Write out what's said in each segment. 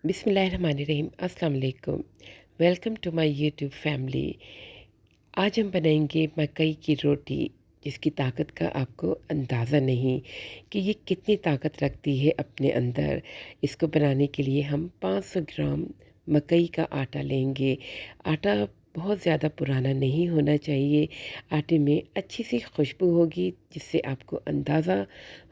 बिस्मिल्लाहिर्रहमानिर्रहीम अस्सलाम वालेकुम। Welcome to my YouTube family. आज हम बनाएंगे मकई की रोटी, जिसकी ताकत का आपको अंदाज़ा नहीं कि ये कितनी ताकत रखती है अपने अंदर। इसको बनाने के लिए हम 500 ग्राम मकई का आटा लेंगे। आटा बहुत ज़्यादा पुराना नहीं होना चाहिए। आटे में अच्छी सी खुशबू होगी, जिससे आपको अंदाज़ा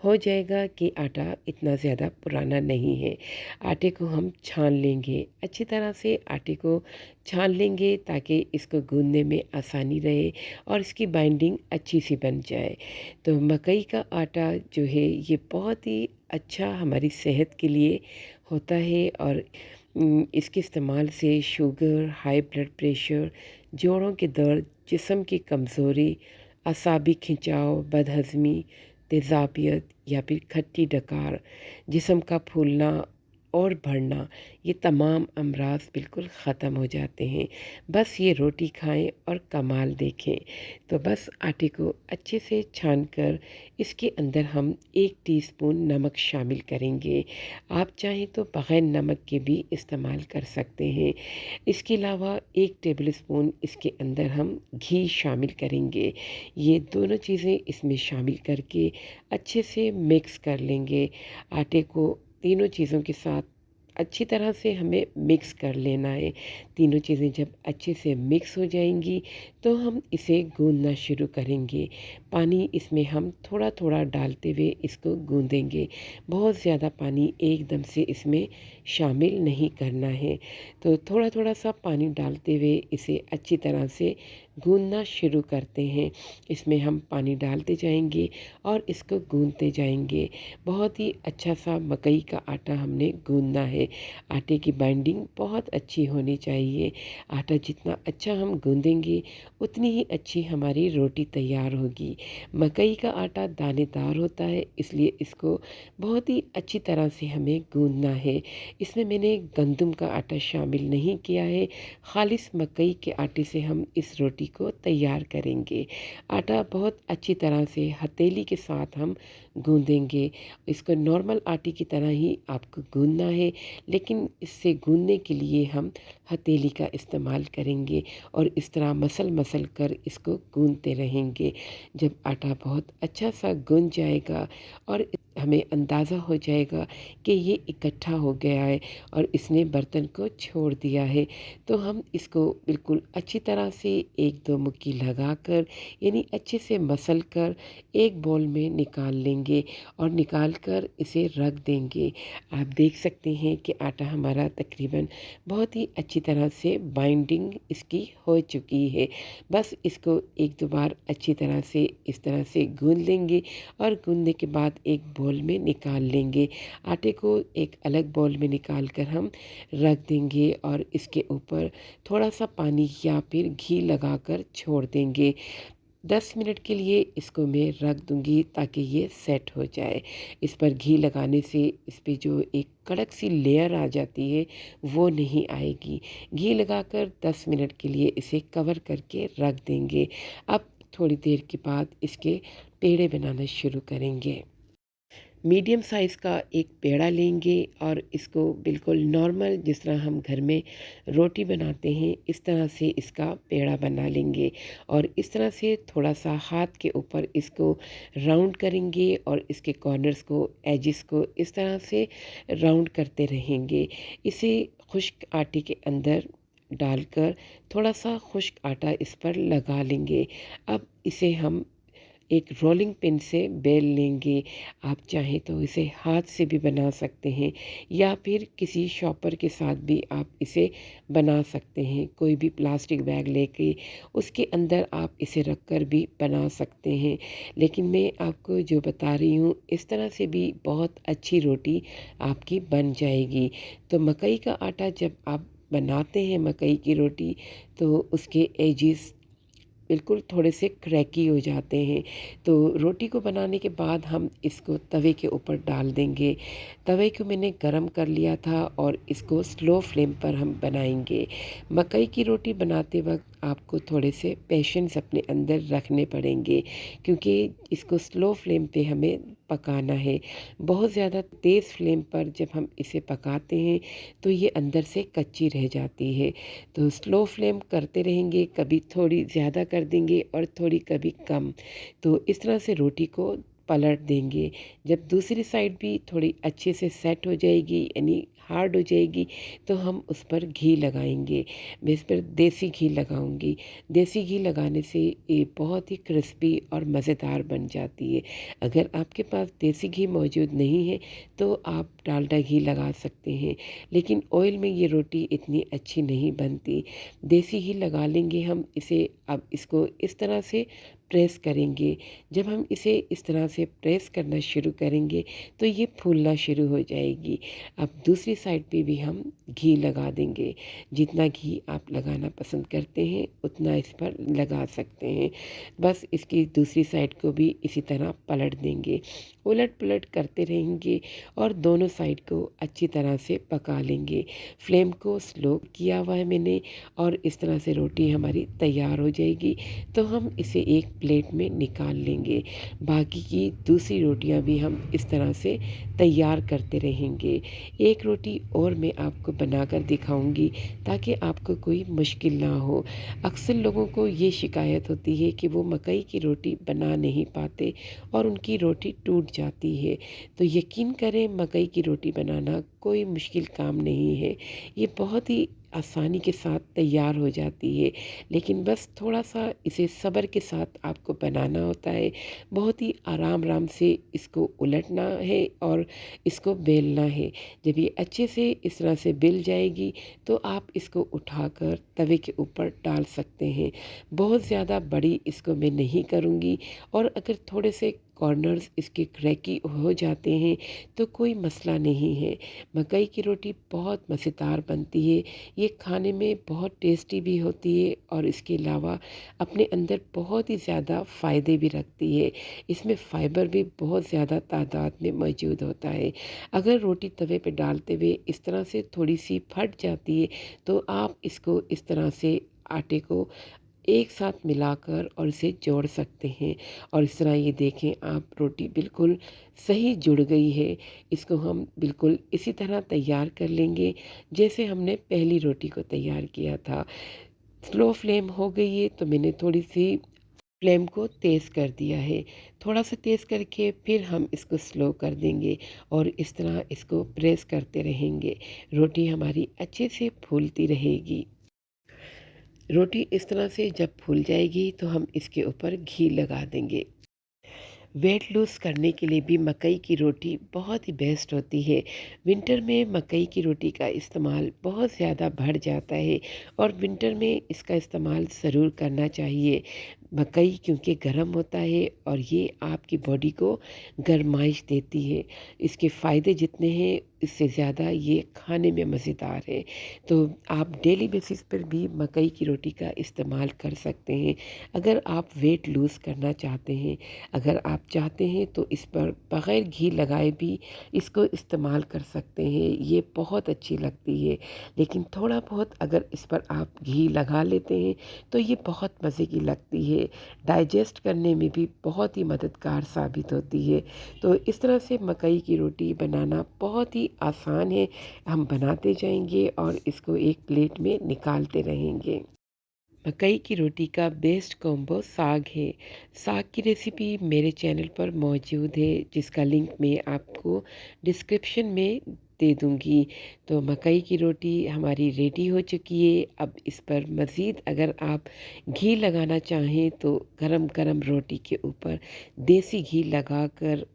हो जाएगा कि आटा इतना ज़्यादा पुराना नहीं है। आटे को हम छान लेंगे, अच्छी तरह से आटे को छान लेंगे ताकि इसको गूँधने में आसानी रहे और इसकी बाइंडिंग अच्छी सी बन जाए। तो मकई का आटा जो है ये बहुत ही अच्छा हमारी सेहत के लिए होता है और इसके इस्तेमाल से शुगर, हाई ब्लड प्रेशर, जोड़ों के दर्द, जिस्म की कमज़ोरी, असाबी खिंचाव, बदहज़मी, तेज़ाबियत या फिर खट्टी डकार, जिस्म का फूलना और बढ़ना, ये तमाम अमराज़ बिल्कुल ख़त्म हो जाते हैं। बस ये रोटी खाएं और कमाल देखें। तो बस आटे को अच्छे से छान कर इसके अंदर हम 1 टीस्पून नमक शामिल करेंगे। आप चाहें तो बग़ैर नमक के भी इस्तेमाल कर सकते हैं। इसके अलावा 1 टेबल स्पून इसके अंदर हम घी शामिल करेंगे। ये दोनों चीज़ें इसमें शामिल करके अच्छे से मिक्स कर लेंगे। आटे को तीनों चीज़ों के साथ अच्छी तरह से हमें मिक्स कर लेना है। तीनों चीज़ें जब अच्छे से मिक्स हो जाएंगी तो हम इसे गूँधना शुरू करेंगे। पानी इसमें हम थोड़ा-थोड़ा डालते हुए इसको गूँधेंगे। बहुत ज़्यादा पानी एकदम से इसमें शामिल नहीं करना है। तो थोड़ा-थोड़ा सा पानी डालते हुए इसे अच्छी तरह से गूँधना शुरू करते हैं। इसमें हम पानी डालते जाएंगे और इसको गूँधते जाएंगे। बहुत ही अच्छा सा मकई का आटा हमने गूँधना है। आटे की बाइंडिंग बहुत अच्छी होनी चाहिए। आटा जितना अच्छा हम गूँधेंगे उतनी ही अच्छी हमारी रोटी तैयार होगी। मकई का आटा दानेदार होता है, इसलिए इसको बहुत ही अच्छी तरह से हमें गूँधना है। इसमें मैंने गंदम का आटा शामिल नहीं किया है। खालिस मकई के आटे से हम इस रोटी को तैयार करेंगे। आटा बहुत अच्छी तरह से हथेली के साथ हम गूँधेंगे। इसको नॉर्मल आटे की तरह ही आपको गूँधना है, लेकिन इससे गूँधने के लिए हम हथेली का इस्तेमाल करेंगे और इस तरह मसल कर इसको गूँधते रहेंगे। जब आटा बहुत अच्छा सा गूँध जाएगा और हमें अंदाज़ा हो जाएगा कि ये इकट्ठा हो गया है और इसने बर्तन को छोड़ दिया है, तो हम इसको बिल्कुल अच्छी तरह से 1-2 मुक्की लगाकर, यानी अच्छे से मसल कर एक बाउल में निकाल लेंगे और निकाल कर इसे रख देंगे। आप देख सकते हैं कि आटा हमारा तकरीबन बहुत ही अच्छी तरह से बाइंडिंग इसकी हो चुकी है। बस इसको 1-2 बार अच्छी तरह से इस तरह से गूँध लेंगे और गूँधने के बाद एक बाउल में निकाल लेंगे। आटे को एक अलग बाउल में निकाल कर हम रख देंगे और इसके ऊपर थोड़ा-सा पानी या फिर घी लगाकर छोड़ देंगे। 10 मिनट के लिए इसको मैं रख दूँगी ताकि ये सेट हो जाए। इस पर घी लगाने से इस पे जो एक कड़क सी लेयर आ जाती है, वो नहीं आएगी। घी लगाकर 10 मिनट के लिए इसे कवर करके रख देंगे। अब थोड़ी देर के बाद इसके पेड़े बनाना शुरू करेंगे। मीडियम साइज़ का एक पेड़ा लेंगे और इसको बिल्कुल नॉर्मल जिस तरह हम घर में रोटी बनाते हैं, इस तरह से इसका पेड़ा बना लेंगे और इस तरह से थोड़ा-सा हाथ के ऊपर इसको राउंड करेंगे और इसके कॉर्नर्स को, एजेस को इस तरह से राउंड करते रहेंगे। इसे खुश्क आटे के अंदर डालकर थोड़ा-सा खुश्क आटा इस पर लगा लेंगे। अब इसे हम एक रोलिंग पिन से बेल लेंगे। आप चाहें तो इसे हाथ से भी बना सकते हैं या फिर किसी शॉपर के साथ भी आप इसे बना सकते हैं। कोई भी प्लास्टिक बैग लेके उसके अंदर आप इसे रख कर भी बना सकते हैं। लेकिन मैं आपको जो बता रही हूँ, इस तरह से भी बहुत अच्छी रोटी आपकी बन जाएगी। तो मकई का आटा जब आप बनाते हैं मकई की रोटी, तो उसके एजेस बिल्कुल थोड़े से क्रैकी हो जाते हैं। तो रोटी को बनाने के बाद हम इसको तवे के ऊपर डाल देंगे। तवे को मैंने गरम कर लिया था और इसको स्लो फ्लेम पर हम बनाएंगे। मकई की रोटी बनाते वक्त आपको थोड़े से पेशेंस अपने अंदर रखने पड़ेंगे, क्योंकि इसको स्लो फ्लेम पे हमें पकाना है। बहुत ज़्यादा तेज़ फ्लेम पर जब हम इसे पकाते हैं तो ये अंदर से कच्ची रह जाती है। तो स्लो फ्लेम करते रहेंगे, कभी थोड़ी ज़्यादा कर देंगे और थोड़ी कभी कम। तो इस तरह से रोटी को पलट देंगे। जब दूसरी साइड भी थोड़ी अच्छे से सेट हो जाएगी, यानी हार्ड हो जाएगी, तो हम उस पर घी लगाएंगे। मैं इस पर देसी घी लगाऊंगी। देसी घी लगाने से ये बहुत ही क्रिस्पी और मज़ेदार बन जाती है। अगर आपके पास देसी घी मौजूद नहीं है तो आप डालडा घी लगा सकते हैं, लेकिन ऑयल में ये रोटी इतनी अच्छी नहीं बनती। देसी घी लगा लेंगे हम इसे। अब इसको इस तरह से प्रेस करेंगे। जब हम इसे इस तरह से प्रेस करना शुरू करेंगे तो ये फूलना शुरू हो जाएगी। अब दूसरी साइड पे भी हम घी लगा देंगे। जितना घी आप लगाना पसंद करते हैं उतना इस पर लगा सकते हैं। बस इसकी दूसरी साइड को भी इसी तरह पलट देंगे। उलट पुलट करते रहेंगे और दोनों साइड को अच्छी तरह से पका लेंगे। फ्लेम को स्लो किया हुआ है मैंने, और इस तरह से रोटी हमारी तैयार हो जाएगी। तो हम इसे एक प्लेट में निकाल लेंगे। बाकी की दूसरी रोटियां भी हम इस तरह से तैयार करते रहेंगे। एक रोटी और मैं आपको बनाकर दिखाऊंगी ताकि आपको कोई मुश्किल ना हो। अक्सर लोगों को ये शिकायत होती है कि वो मकई की रोटी बना नहीं पाते और उनकी रोटी टूट जाती है। तो यकीन करें, मकई की रोटी बनाना कोई मुश्किल काम नहीं है। ये बहुत ही आसानी के साथ तैयार हो जाती है, लेकिन बस थोड़ा सा इसे सब्र के साथ आपको बनाना होता है। बहुत ही आराम आराम से इसको उलटना है और इसको बेलना है। जब ये अच्छे से इस तरह से बेल जाएगी तो आप इसको उठाकर तवे के ऊपर डाल सकते हैं। बहुत ज़्यादा बड़ी इसको मैं नहीं करूँगी, और अगर थोड़े से कॉर्नर्स इसके क्रैकी हो जाते हैं तो कोई मसला नहीं है। मकई की रोटी बहुत मज़ेदार बनती है। ये खाने में बहुत टेस्टी भी होती है और इसके अलावा अपने अंदर बहुत ही ज़्यादा फ़ायदे भी रखती है। इसमें फ़ाइबर भी बहुत ज़्यादा तादाद में मौजूद होता है। अगर रोटी तवे पे डालते हुए इस तरह से थोड़ी सी फट जाती है तो आप इसको इस तरह से आटे को एक साथ मिलाकर और इसे जोड़ सकते हैं। और इस तरह ये देखें आप, रोटी बिल्कुल सही जुड़ गई है। इसको हम बिल्कुल इसी तरह तैयार कर लेंगे जैसे हमने पहली रोटी को तैयार किया था। स्लो फ्लेम हो गई है तो मैंने थोड़ी सी फ्लेम को तेज़ कर दिया है। थोड़ा सा तेज़ करके फिर हम इसको स्लो कर देंगे और इस तरह इसको प्रेस करते रहेंगे। रोटी हमारी अच्छे से फूलती रहेगी। रोटी इस तरह से जब फूल जाएगी तो हम इसके ऊपर घी लगा देंगे। वेट लूज़ करने के लिए भी मकई की रोटी बहुत ही बेस्ट होती है। विंटर में मकई की रोटी का इस्तेमाल बहुत ज़्यादा बढ़ जाता है और विंटर में इसका इस्तेमाल ज़रूर करना चाहिए। मकई क्योंकि गर्म होता है और ये आपकी बॉडी को गरमाइश देती है। इसके फ़ायदे जितने हैं इससे ज़्यादा ये खाने में मज़ेदार है। तो आप डेली बेसिस पर भी मकई की रोटी का इस्तेमाल कर सकते हैं। अगर आप वेट लूज़ करना चाहते हैं, अगर आप चाहते हैं तो इस पर बग़ैर घी लगाए भी इसको इस्तेमाल कर सकते हैं। ये बहुत अच्छी लगती है, लेकिन थोड़ा बहुत अगर इस पर आप घी लगा लेते हैं तो ये बहुत मज़े की लगती है। डाइजेस्ट करने में भी बहुत ही मददगार साबित होती है। तो इस तरह से मकई की रोटी बनाना बहुत ही आसान है। हम बनाते जाएंगे और इसको एक प्लेट में निकालते रहेंगे। मकई की रोटी का बेस्ट कॉम्बो साग है। साग की रेसिपी मेरे चैनल पर मौजूद है, जिसका लिंक मैं आपको डिस्क्रिप्शन में दे दूँगी। तो मकई की रोटी हमारी रेडी हो चुकी है। अब इस पर मज़ीद अगर आप घी लगाना चाहें तो गरम-गरम रोटी के ऊपर देसी घी लगाकर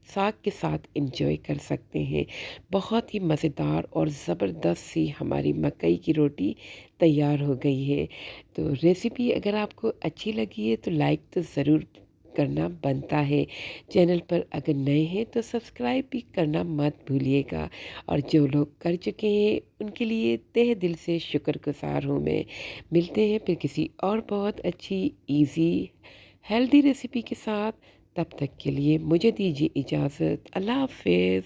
साग के साथ एंजॉय कर सकते हैं। बहुत ही मज़ेदार और ज़बरदस्त सी हमारी मकई की रोटी तैयार हो गई है। तो रेसिपी अगर आपको अच्छी लगी है तो लाइक तो ज़रूर करना बनता है। चैनल पर अगर नए हैं तो सब्सक्राइब भी करना मत भूलिएगा, और जो लोग कर चुके हैं उनके लिए तहे दिल से शुक्रगुज़ार हूँ मैं। मिलते हैं फिर किसी और बहुत अच्छी ईज़ी हेल्दी रेसिपी के साथ। तब तक के लिए मुझे दीजिए इजाज़त। अल्लाह हाफ़िज़।